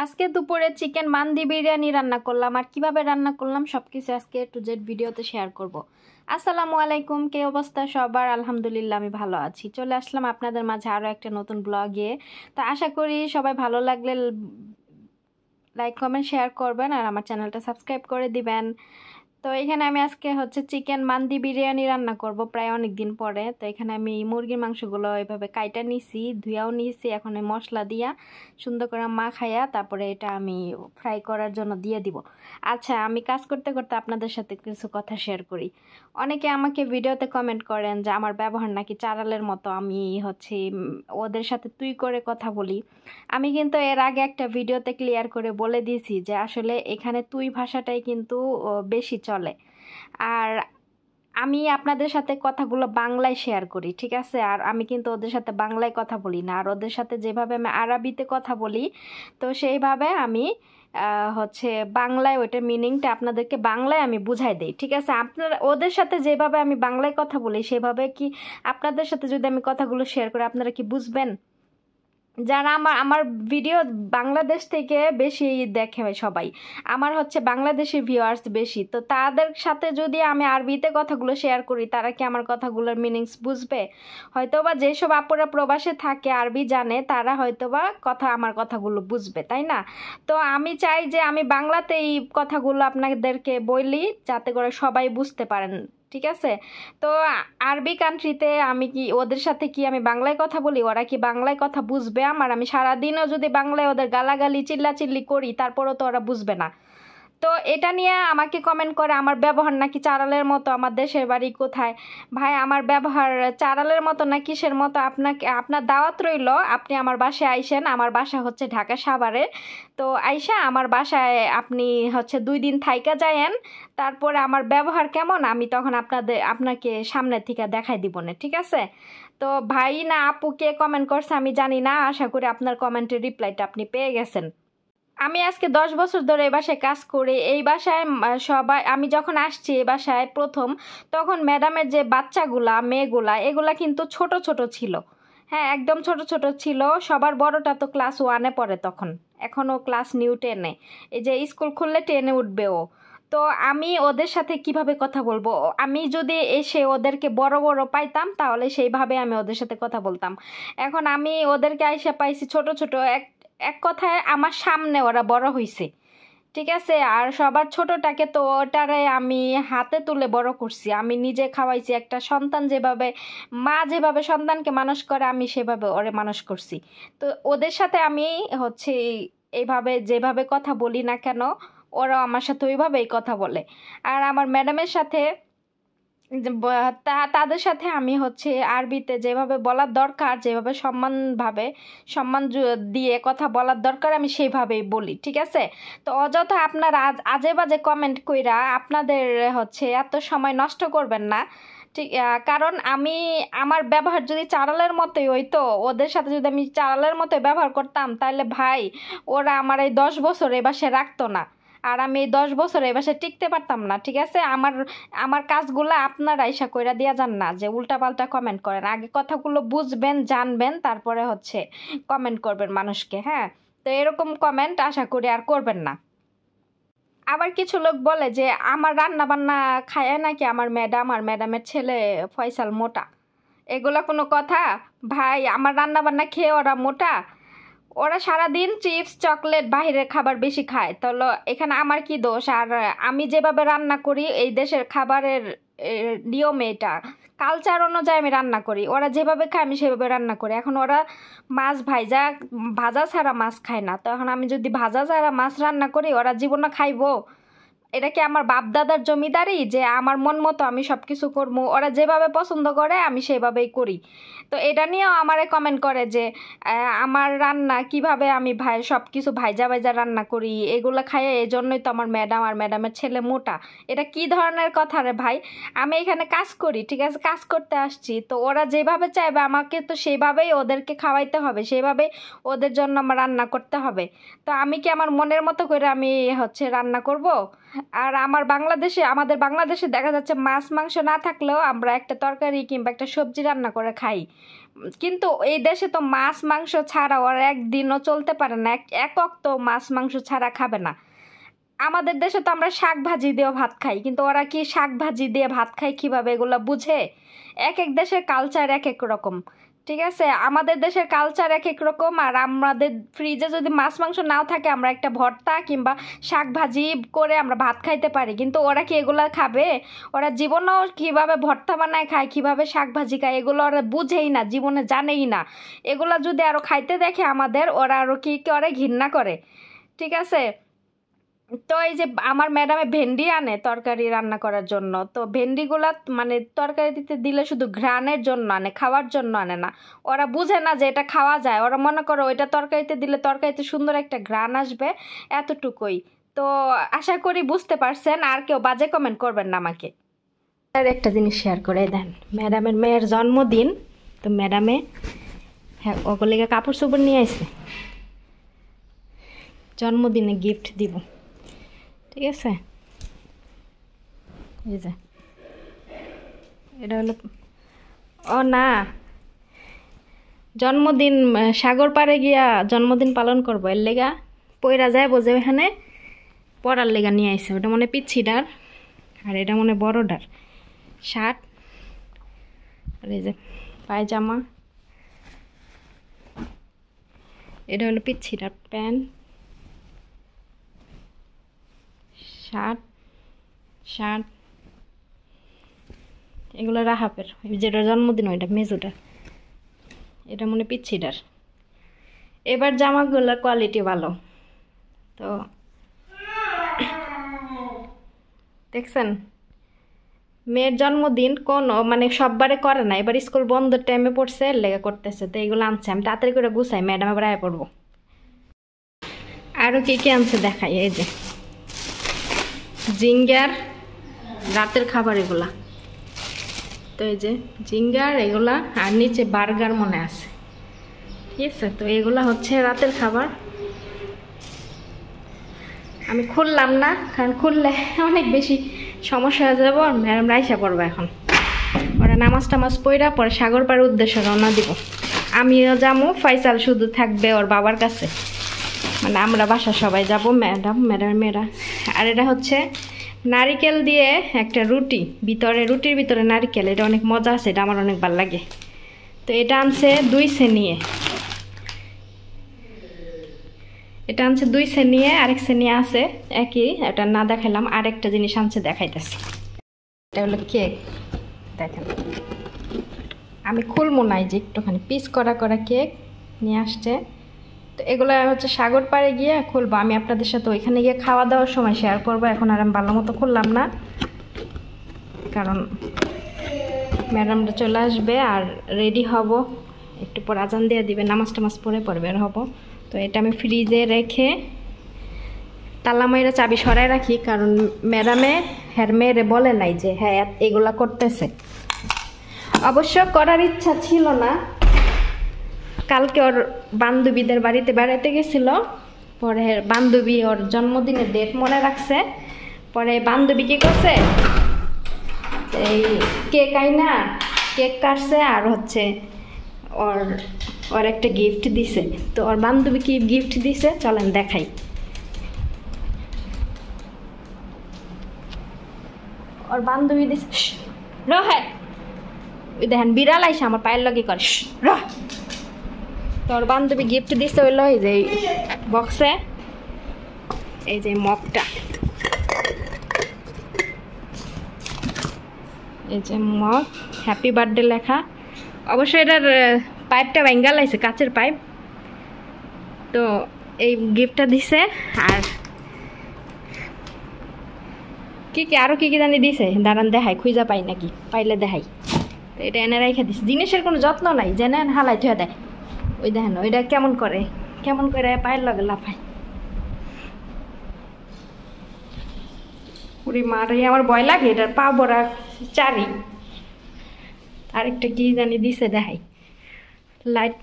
আজকে দুপুরে চিকেন মান্দি বিরিয়ানি রান্না করলাম আর কিভাবে রান্না করলাম সবকিছু আজকে টু জেড ভিডিওতে শেয়ার করব। আসসালামু আলাইকুম, কে অবস্থা সবার? আলহামদুলিল্লাহ আমি ভালো আছি। চলে আসলাম আপনাদের মাঝে আরও একটা নতুন ব্লগে। তো আশা করি সবাই ভালো লাগলে লাইক কমেন্ট শেয়ার করবেন আর আমার চ্যানেলটা সাবস্ক্রাইব করে দিবেন। তো এখানে আমি আজকে চিকেন মান্দি বিরিয়ানি রান্না করব প্রায় অনেক দিন পরে। তো এখানে আমি মুরগির মাংসগুলো এভাবে কাইটা নিছি, ধুয়াও নিছি। এখন এই মশলা দিয়া সুন্দর করে মাখাইয়া তারপরে এটা আমি ফ্রাই করার জন্য দিয়ে দিব। আচ্ছা, আমি কাজ করতে করতে আপনাদের সাথে কিছু কথা শেয়ার করি। অনেকে আমাকে ভিডিওতে কমেন্ট করেন যে আমার ব্যবহার নাকি চারালের মতো, আমি ওদের সাথে তুই করে কথা বলি। আমি কিন্তু এর আগে একটা ভিডিওতে ক্লিয়ার করে বলে দিয়েছি যে আসলে এখানে তুই ভাষাটাই কিন্তু বেশি চলে। আর আমি আপনাদের সাথে কথাগুলো বাংলায় শেয়ার করি, ঠিক আছে? আর আমি কিন্তু ওদের সাথে বাংলায় কথা বলি না, আর ওদের সাথে যেভাবে আমি আরবিতে কথা বলি তো সেইভাবে আমি বাংলায় ওইটার মিনিংটা আপনাদেরকে বাংলায় আমি বুঝাই দিই, ঠিক আছে? আপনারা ওদের সাথে যেভাবে আমি বাংলায় কথা বলি সেভাবে কি আপনাদের সাথে যদি আমি কথাগুলো শেয়ার করি আপনারা কি বুঝবেন? যারা আমার আমার ভিডিও বাংলাদেশ থেকে বেশি দেখে সবাই, আমার বাংলাদেশের ভিউয়ার্স বেশি, তো তাদের সাথে যদি আমি আরবিতে কথাগুলো শেয়ার করি তারা কি আমার কথাগুলোর মিনিংস বুঝবে? হয়তোবা যেসব আপুরা প্রবাসে থাকে আরবি জানে তারা হয়তোবা আমার কথাগুলো বুঝবে, তাই না? তো আমি চাই যে আমি বাংলাতে এই কথাগুলো আপনাদেরকে বলি যাতে করে সবাই বুঝতে পারেন, ঠিক আছে? তো আরবি কান্ট্রিতে আমি কি ওদের সাথে কি আমি বাংলায় কথা বলি, ওরা কি বাংলায় কথা বুঝবে আমার? আমি সারাদিনও যদি বাংলায় ওদের গালাগালি চিল্লাচিল্লি করি তারপরও তো ওরা বুঝবে না। তো এটা নিয়ে আমাকে কমেন্ট করে আমার ব্যবহার নাকি চারালের মতো, আমার দেশের বাড়ি কোথায়? ভাই, আমার ব্যবহার চারালের মতো না কিসের মতো? আপনার দাওয়াত রইল, আপনি আমার বাসায় আইসেন। আমার বাসা ঢাকা সাভারে। তো আইসা আমার বাসায় আপনি 2 দিন থাইকা যায়েন, তারপরে আমার ব্যবহার কেমন আমি তখন আপনাকে সামনের থেকে দেখাই দিব না, ঠিক আছে? তো ভাই না আপু কে কমেন্ট করছে আমি জানি না, আশা করি আপনার কমেন্টের রিপ্লাইটা আপনি পেয়ে গেছেন। আমি আজকে 10 বছর ধরে এই বাসায় কাজ করি। এই বাসায় সবাই, আমি যখন আসছি এই বাসায় প্রথম, তখন ম্যাডামের যে বাচ্চাগুলা মেয়েগুলা এগুলা কিন্তু ছোট ছোট ছিল। হ্যাঁ, একদম ছোট ছোট ছিল। সবার বড়টা তো ক্লাস 1-এ পড়ে তখন, এখনও ক্লাস নিউ 10-এ। এই যে স্কুল খুললে 10-এ উঠবে ও। তো আমি ওদের সাথে কিভাবে কথা বলবো? আমি যদি এসে ওদেরকে বড় বড় পাইতাম তাহলে সেইভাবে আমি ওদের সাথে কথা বলতাম। এখন আমি ওদেরকে আইসা পাইছি ছোট ছোট, এক এক কথায় আমার সামনে ওরা বড় হইছে, ঠিক আছে? আর সবার ছোটটাকে তো ওটারে আমি হাতে তুলে বড় করছি, আমি নিজে খাওয়াইছি। একটা সন্তান যেভাবে, মা যেভাবে সন্তানকে মানুষ করে আমি সেভাবে ওরে মানুষ করছি। তো ওদের সাথে আমি এইভাবে যেভাবে কথা বলি না কেন ওরাও আমার সাথে ওইভাবেই কথা বলে। আর আমার ম্যাডামের সাথে তাদের সাথে আমি আরবিতে যেভাবে বলার দরকার, যেভাবে সম্মান দিয়ে কথা বলার দরকার আমি সেইভাবেই বলি, ঠিক আছে? তো অযথা আপনারা আজে বাজে কমেন্ট কইরা আপনাদের এত সময় নষ্ট করবেন না, ঠিক? কারণ আমার ব্যবহার যদি চারালের মতোই হইতো, ওদের সাথে যদি আমি চারালের মতো ব্যবহার করতাম তাহলে ভাই ওরা আমার এই 10 বছর এ বাসায় রাখতো না, আর আমি এই 10 বছর এ বাসায় টিকতে পারতাম না, ঠিক আছে? আমার কাজগুলো আপনারা আইসা কইরা দিয়া যান না যে উল্টাপাল্টা কমেন্ট করেন। আগে কথাগুলো বুঝবেন, জানবেন, তারপরে কমেন্ট করবেন মানুষকে। হ্যাঁ, তো এরকম কমেন্ট আশা করি আর করবেন না। আবার কিছু লোক বলে যে আমার রান্না বান্না খায় নাকি আমার ম্যাডাম আর ম্যাডামের ছেলে ফয়সাল মোটা। এগুলো কোনো কথা? ভাই, আমার রান্না বান্না খেয়ে ওরা মোটা? ওরা সারাদিন চিপস চকলেট বাহিরের খাবার বেশি খায়, তাহলে এখানে আমার কি দোষ? আর আমি যেভাবে রান্না করি এই দেশের খাবারের নিয়ম, এটা কালচার অনুযায়ী আমি রান্না করি। ওরা যেভাবে খায় আমি সেভাবে রান্না করি। এখন ওরা মাছ ভাজা ছাড়া মাছ খায় না, তো এখন আমি যদি ভাজা ছাড়া মাছ রান্না করি ওরা জীবনে খাইবো? এটা কি আমার বাপ দাদার জমিদারি যে আমার মন মতো আমি সব কিছু করবো? ওরা যেভাবে পছন্দ করে আমি সেভাবেই করি। তো এটা নিয়েও আমারে কমেন্ট করে যে আমার রান্না কিভাবে আমি সব কিছু ভাইজা ভাইজা রান্না করি, এগুলো খাইয়ে এই জন্যই তো আমার ম্যাডাম আর ম্যাডামের ছেলে মোটা। এটা কি ধরনের কথা রে ভাই? আমি এখানে কাজ করি, ঠিক আছে? কাজ করতে আসছি, তো ওরা যেভাবে চাইবে আমাকে তো সেইভাবেই ওদেরকে খাওয়াইতে হবে, সেইভাবেই ওদের জন্য আমার রান্না করতে হবে। তো তো আমি কি আমার মনের মতো করে আমি হচ্ছে রান্না করব? আর আমাদের বাংলাদেশে দেখা যাচ্ছে মাছ মাংস না থাকলেও আমরা একটা তরকারি কিংবা একটা সবজি রান্না করে খাই। কিন্তু এই দেশে তো মাছ মাংস ছাড়া ওরা একদিনও চলতে পারে না, একক তো মাছ মাংস ছাড়া খাবে না। আমাদের দেশে তো আমরা শাক ভাজি দিয়েও ভাত খাই, কিন্তু ওরা কি শাক ভাজি দিয়ে ভাত খায় কিভাবে এগুলো বুঝে? এক এক দেশের কালচার এক এক রকম, ঠিক আছে? আমাদের দেশের কালচার এক এক রকম, আর আমাদের ফ্রিজে যদি মাছ মাংস নাও থাকে আমরা একটা ভর্তা কিংবা শাক ভাজি করে আমরা ভাত খাইতে পারি, কিন্তু ওরা কি এগুলো খাবে? ওরা জীবনেও কিভাবে ভর্তা বানায় খায়, কিভাবে শাক ভাজি খায় এগুলো ওরা বুঝেই না, জীবনে জানেই না। এগুলো যদি আরও খাইতে দেখে আমাদের, ওরা আরও কি করে, ঘৃণা করে, ঠিক আছে? তো এই যে আমার ম্যাডামে ভেন্ডি আনে তরকারি রান্না করার জন্য, তো ভেন্ডিগুলা মানে তরকারিতে দিলে শুধু ঘ্রাণের জন্য আনে, খাওয়ার জন্য আনে না। ওরা বুঝে না যে এটা খাওয়া যায়, ওরা মনে করো ওইটা তরকারিতে দিলে তরকারিতে সুন্দর একটা ঘ্রাণ আসবে, এতটুকুই। তো আশা করি বুঝতে পারছেন, আর কেউ বাজে কমেন্ট করবেন না আমাকে। আর একটা জিনিস শেয়ার করে দেন, ম্যাডামের মেয়ের জন্মদিন, তো ম্যাডামে হ্যাঁ ওগুলিকে কাপড় চোপড় নিয়ে আসছে, জন্মদিনে গিফট দিব, ঠিক আছে? এই যে এটা হলো, ও না, জন্মদিন সাগর পাড়ে গিয়া জন্মদিন পালন করবো, এর লেগা পয়রা যায় বোঝে, ওখানে পরার লেগা নিয়ে আসছে। ওটা মনে পিচ্ছিটার, আর এটা মনে বড়টার শার্ট, আর এই যে পায়জামা, এটা হলো পিচ্ছিটার প্যান্ট, শার্ট শার্ট এগুলো রাহাপের, যেটা জন্মদিন ওইটা মেজুটার, এটা মনে পিচ্ছিটার। এবার জামাগুলোর কোয়ালিটি ভালো, তো দেখছেন মেয়ের জন্মদিন কোনো মানে সববারে করে না, এবার স্কুল বন্ধের টাইমে পড়ছে, লেগে করতেছে, তো এইগুলো আনছে। আমি তাড়াতাড়ি করে গুছাই, ম্যাডাম আবার আয় পড়বো। আরও কি আনছে দেখাই, এই যে জিঙ্গার রাতের খাবার এগুলা, তো এই যে জিঙ্গার এগুলা, আর নিচে বার্গার মনে আছে, ঠিক আছে? তো এগুলা হচ্ছে রাতের খাবার। আমি খুললাম না, কারণ খুললে অনেক বেশি সমস্যা হয়ে যাবো, আর ম্যাডাম রাইসা পড়বো। এখন ওরা নামাজ টামাজ পড়া পরে সাগর পাড়ের উদ্দেশ্যে রওনা দিব। আমিও যাবো, ফাইসাল শুধু থাকবে ওর বাবার কাছে, মানে আমরা বাসা সবাই যাব, ম্যাডাম মেয়েরা। আর এটা হচ্ছে নারিকেল দিয়ে একটা রুটি, রুটির ভিতরে নারিকেল, এটা অনেক মজা আছে, এটা আমার অনেক ভালো লাগে। তো এটা আনছে 2 সেনিয়ে, এটা আনছে 2 সেনিয়ে, আরেক সেনিয়ে আছে একই, এটা না দেখালাম। আরেকটা জিনিস আনছে দেখাইতেছি, এটা হলো কেক, দেখেন আমি খুলবো নাই, যে একটুখানি পিস করা কেক নিয়ে আসছে। তো এগুলো হচ্ছে সাগর পাড়ে গিয়ে খুলবো, আমি আপনাদের সাথে ওইখানে গিয়ে খাওয়া দাওয়ার সময় শেয়ার করবো। এখন আর আমি ভালো মতো খুললাম না, কারণ ম্যাডামটা চলে আসবে আর রেডি হব, একটু পর আজান দিয়ে দিবে, নামাজ টামাজ পরে বের হব। তো এটা আমি ফ্রিজে রেখে তালা মাইরা চাবি সরাই রাখি, কারণ ম্যাডামে হ্যার মেয়েরে বলে নাই যে হ্যাঁ এগুলা করতেছে। অবশ্য করার ইচ্ছা ছিল না, কালকে ওর বান্ধবীদের বাড়িতে বেড়াতে গেছিল, পরে বান্ধবী ওর জন্মদিনের ডেট মনে রাখছে, পরে বান্ধবী কী করছে, এই কেক আইনা কেক কাটছে, আর হচ্ছে ওর একটা গিফট দিছে। তো ওর বান্ধবী কি গিফট দিছে চলেন দেখাই। ওর বান্ধবী দিছে, রহে ওই দেখেন বিড়াল আইসা আমার পায়ের লগে করে, রহ। তোর বান্ধবী গিফট দিচ্ছে হইলো এই যে বক্সে, এই যে মগটা, এই যে মগ, হ্যাপি বার্থডে লেখা। অবশ্যই এটার পাইপটা ভেঙ্গা লাইছে, কাচের পাইপ। তো এই গিফটটা দিছে, আর কি আরও কি জানি দিছে, দাঁড়ান দেখাই, খুঁজা পাই নাকি, পাইলে দেখাই। তো এটা এনে রেখে দিছে, জিনিসের কোনো যত্ন নাই, জেনে হালাই থুয়ে দেয়। ওই দেখেন ওইটা কেমন করে পায়ের লগে লাফায়। উড়ি মারে, আমার ভয় লাগে, এটার পা বড়া চারি। আরেকটা কি জানি দিছে দেখাই, লাইট